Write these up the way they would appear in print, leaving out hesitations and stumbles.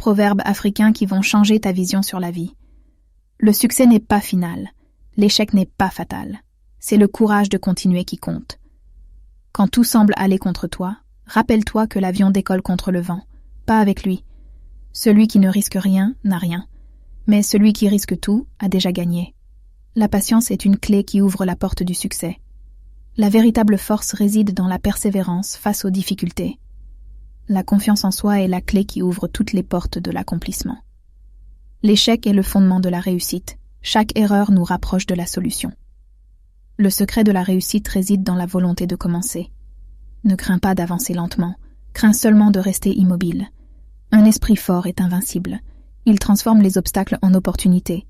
proverbes africains qui vont changer ta vision sur la vie. Le succès n'est pas final, l'échec n'est pas fatal. C'est le courage de continuer qui compte. Quand tout semble aller contre toi, rappelle-toi que l'avion décolle contre le vent, pas avec lui. Celui qui ne risque rien n'a rien, mais celui qui risque tout a déjà gagné. La patience est une clé qui ouvre la porte du succès. La véritable force réside dans la persévérance face aux difficultés. La confiance en soi est la clé qui ouvre toutes les portes de l'accomplissement. L'échec est le fondement de la réussite. Chaque erreur nous rapproche de la solution. Le secret de la réussite réside dans la volonté de commencer. Ne crains pas d'avancer lentement, crains seulement de rester immobile. Un esprit fort est invincible. Il transforme les obstacles en opportunités.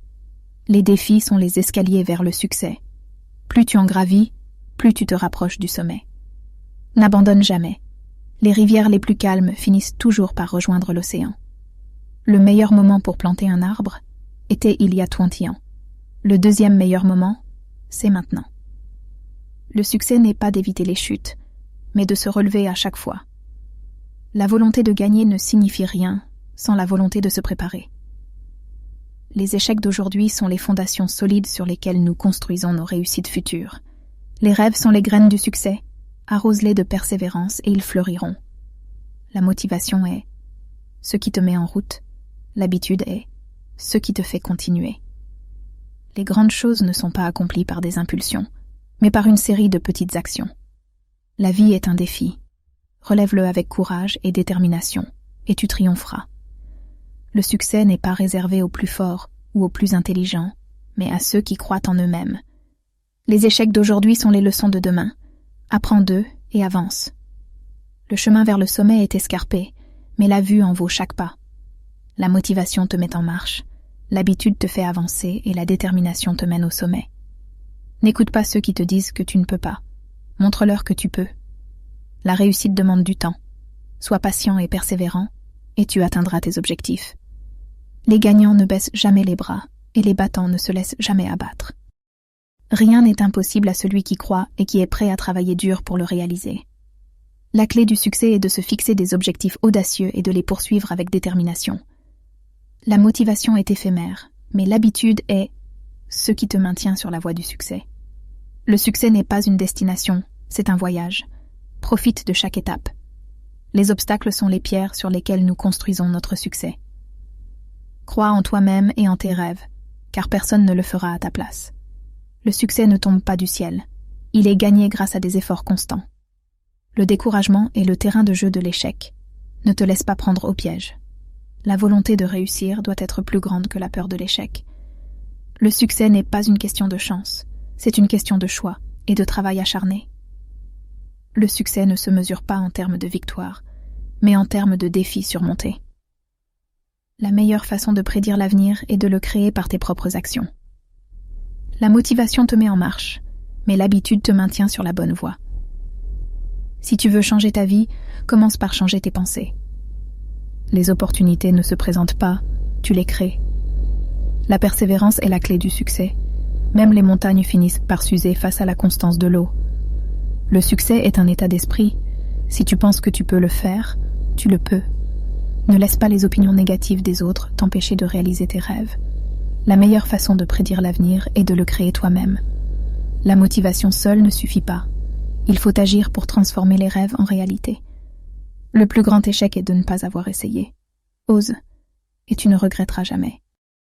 Les défis sont les escaliers vers le succès. Plus tu en gravis, plus tu te rapproches du sommet. N'abandonne jamais. Les rivières les plus calmes finissent toujours par rejoindre l'océan. Le meilleur moment pour planter un arbre était il y a 20 ans. Le deuxième meilleur moment, c'est maintenant. Le succès n'est pas d'éviter les chutes, mais de se relever à chaque fois. La volonté de gagner ne signifie rien sans la volonté de se préparer. Les échecs d'aujourd'hui sont les fondations solides sur lesquelles nous construisons nos réussites futures. Les rêves sont les graines du succès. Arrose-les de persévérance et ils fleuriront. La motivation est ce qui te met en route. L'habitude est ce qui te fait continuer. Les grandes choses ne sont pas accomplies par des impulsions, mais par une série de petites actions. La vie est un défi. Relève-le avec courage et détermination, et tu triompheras. Le succès n'est pas réservé aux plus forts ou aux plus intelligents, mais à ceux qui croient en eux-mêmes. Les échecs d'aujourd'hui sont les leçons de demain. Apprends d'eux et avance. Le chemin vers le sommet est escarpé, mais la vue en vaut chaque pas. La motivation te met en marche, l'habitude te fait avancer et la détermination te mène au sommet. N'écoute pas ceux qui te disent que tu ne peux pas. Montre-leur que tu peux. La réussite demande du temps. Sois patient et persévérant, et tu atteindras tes objectifs. Les gagnants ne baissent jamais les bras, et les battants ne se laissent jamais abattre. Rien n'est impossible à celui qui croit et qui est prêt à travailler dur pour le réaliser. La clé du succès est de se fixer des objectifs audacieux et de les poursuivre avec détermination. La motivation est éphémère, mais l'habitude est ce qui te maintient sur la voie du succès. Le succès n'est pas une destination, c'est un voyage. Profite de chaque étape. Les obstacles sont les pierres sur lesquelles nous construisons notre succès. Crois en toi-même et en tes rêves, car personne ne le fera à ta place. Le succès ne tombe pas du ciel. Il est gagné grâce à des efforts constants. Le découragement est le terrain de jeu de l'échec. Ne te laisse pas prendre au piège. La volonté de réussir doit être plus grande que la peur de l'échec. Le succès n'est pas une question de chance, c'est une question de choix et de travail acharné. Le succès ne se mesure pas en termes de victoire, mais en termes de défis surmontés. La meilleure façon de prédire l'avenir est de le créer par tes propres actions. La motivation te met en marche, mais l'habitude te maintient sur la bonne voie. Si tu veux changer ta vie, commence par changer tes pensées. Les opportunités ne se présentent pas, tu les crées. La persévérance est la clé du succès. Même les montagnes finissent par s'user face à la constance de l'eau. Le succès est un état d'esprit. Si tu penses que tu peux le faire, tu le peux. Ne laisse pas les opinions négatives des autres t'empêcher de réaliser tes rêves. La meilleure façon de prédire l'avenir est de le créer toi-même. La motivation seule ne suffit pas. Il faut agir pour transformer les rêves en réalité. Le plus grand échec est de ne pas avoir essayé. Ose, et tu ne regretteras jamais.